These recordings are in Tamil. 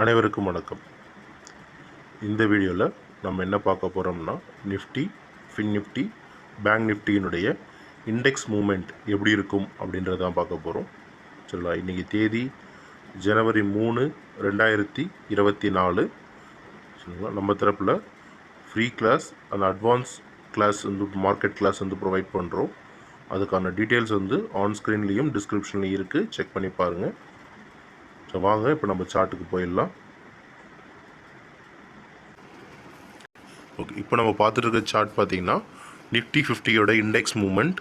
அனைவருக்கும் வணக்கம். இந்த வீடியோவில் நம்ம என்ன பார்க்க போகிறோம்னா நிஃப்டி, ஃபின் நிஃப்டி, பேங்க் நிஃப்டியினுடைய இண்டெக்ஸ் மூமெண்ட் எப்படி இருக்கும் அப்படின்றதான் பார்க்க போகிறோம். சரிங்களா? இன்றைக்கி தேதி ஜனவரி 3, 2024. சரிங்களா? நம்ம தரப்பில் ஃப்ரீ கிளாஸ் அந்த advance class market class provide பண்ணுறோம். அதுக்கான டீட்டெயில்ஸ் ஆன் ஸ்க்ரீன்லேயும் டிஸ்கிரிப்ஷன்லேயும் இருக்குது, செக் பண்ணி பாருங்கள். ஸோ வாங்க இப்போ நம்ம சார்ட்டுக்கு போயிடலாம். ஓகே, இப்போ நம்ம பார்த்துட்டு இருக்க சார்ட் பார்த்தீங்கன்னா நிஃப்டி 50யோட இண்டெக்ஸ் மூமெண்ட்.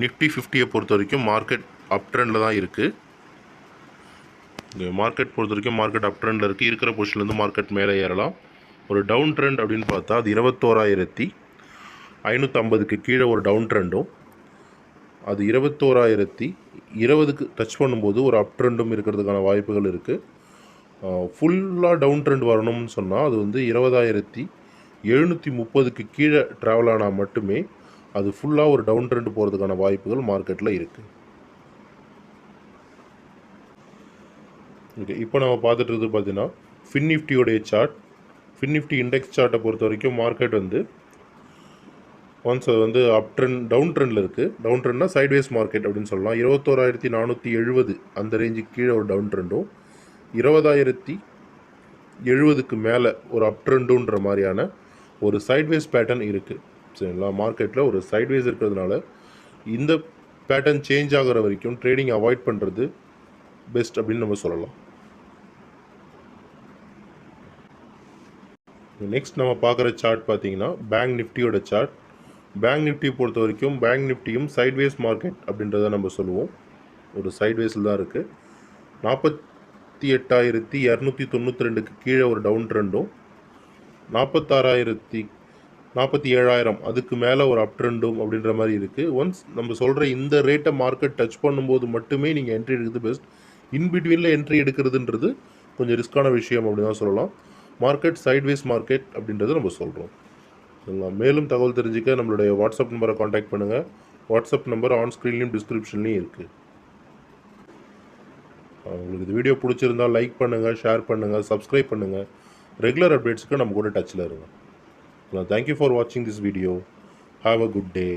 நிஃப்டி 50யை பொறுத்த வரைக்கும் மார்க்கெட் அப் ட்ரெண்டில் தான் இருக்குது. இந்த மார்க்கெட் பொறுத்த வரைக்கும் மார்க்கெட் அப் ட்ரெண்டில் இருக்குது. இருக்கிற பொசிஷன்லேருந்து மார்க்கெட் மேலே ஏறலாம். ஒரு டவுன் ட்ரெண்ட் அப்படின்னு பார்த்தா அது 21,550க்கு கீழே ஒரு டவுன் ட்ரெண்டும், அது 21,020க்கு டச் பண்ணும்போது ஒரு அப் ட்ரெண்டும் இருக்கிறதுக்கான வாய்ப்புகள் இருக்குது. ஃபுல்லாக டவுன் ட்ரெண்ட் வரணும்னு சொன்னால் அது 20,730க்கு கீழே ட்ராவல் ஆனால் மட்டுமே அது ஃபுல்லாக ஒரு டவுன் ட்ரெண்ட் போகிறதுக்கான வாய்ப்புகள் மார்க்கெட்டில் இருக்குது. ஓகே, இப்போ நம்ம பார்த்துட்டு இருக்குது பார்த்தீங்கன்னா ஃபின் நிஃப்டியோடைய சார்ட். ஃபின் நிஃப்டி இண்டெக்ஸ் சார்ட்டை பொறுத்த வரைக்கும் மார்க்கெட் ஒன்ஸ் அது அப் ட்ரெண்ட் டவுன் ட்ரெண்டில் இருக்குது. டவுன் ட்ரெண்ட்னா சைட்வேஸ் மார்க்கெட் அப்படின்னு சொல்லலாம். 21,470 அந்த ரேஞ்சுக்கு கீழே ஒரு டவுன் ட்ரெண்டும், 20,070க்கு மேலே ஒரு அப் ட்ரெண்டுன்ற மாதிரியான ஒரு சைட்வேஸ் பேட்டர்ன் இருக்குது. சரிங்களா? மார்க்கெட்டில் ஒரு சைட்வேஸ் இருக்கிறதுனால இந்த பேட்டர்ன் சேஞ்ச் ஆகிற வரைக்கும் ட்ரேடிங் அவாய்ட் பண்ணுறது பெஸ்ட் அப்படின்னு நம்ம சொல்லலாம். நெக்ஸ்ட் நம்ம பார்க்குற சார்ட் பார்த்தீங்கன்னா பேங்க் நிஃப்டியோட சார்ட். பேங்க் நிஃப்டி பொறுத்த வரைக்கும் பேங்க் நிஃப்டியும் சைட்வேஸ் மார்க்கெட் அப்படின்றத நம்ம சொல்லுவோம். ஒரு சைட்வேஸில் தான் இருக்குது. 48,292க்கு கீழே ஒரு டவுன் ட்ரெண்டும், 47,000 அதுக்கு மேலே ஒரு அப் ட்ரெண்டும் அப்படின்ற மாதிரி இருக்குது. ஒன்ஸ் நம்ம சொல்கிற இந்த ரேட்டை மார்க்கெட் டச் பண்ணும்போது மட்டுமே நீங்கள் என்ட்ரி எடுக்கிறது பெஸ்ட். இன்பிட்வீனில் என்ட்ரி எடுக்கிறதுன்றது கொஞ்சம் ரிஸ்க்கான விஷயம் அப்படின்னு தான் சொல்லலாம். மார்க்கெட் சைட்வேஸ் மார்க்கெட் அப்படின்றத நம்ம சொல்கிறோம். சரிங்களா? மேலும் தகவல் தெரிஞ்சுக்க நம்மளுடைய வாட்ஸ்அப் நம்பரை காண்டாக்ட் பண்ணுங்கள். வாட்ஸ்அப் நம்பர் ஆன் ஸ்க்ரீன்லேயும் டிஸ்கிரிப்ஷன்லேயும் இருக்குது. உங்களுக்கு இந்த வீடியோ பிடிச்சிருந்தால் லைக் பண்ணுங்கள், ஷேர் பண்ணுங்கள், சப்ஸ்கிரைப் பண்ணுங்கள். ரெகுலர் அப்டேட்ஸுக்கு நம்ம கூட டச்சில் இருங்க. தேங்க்யூ ஃபார் வாட்சிங் this video. Have a good day.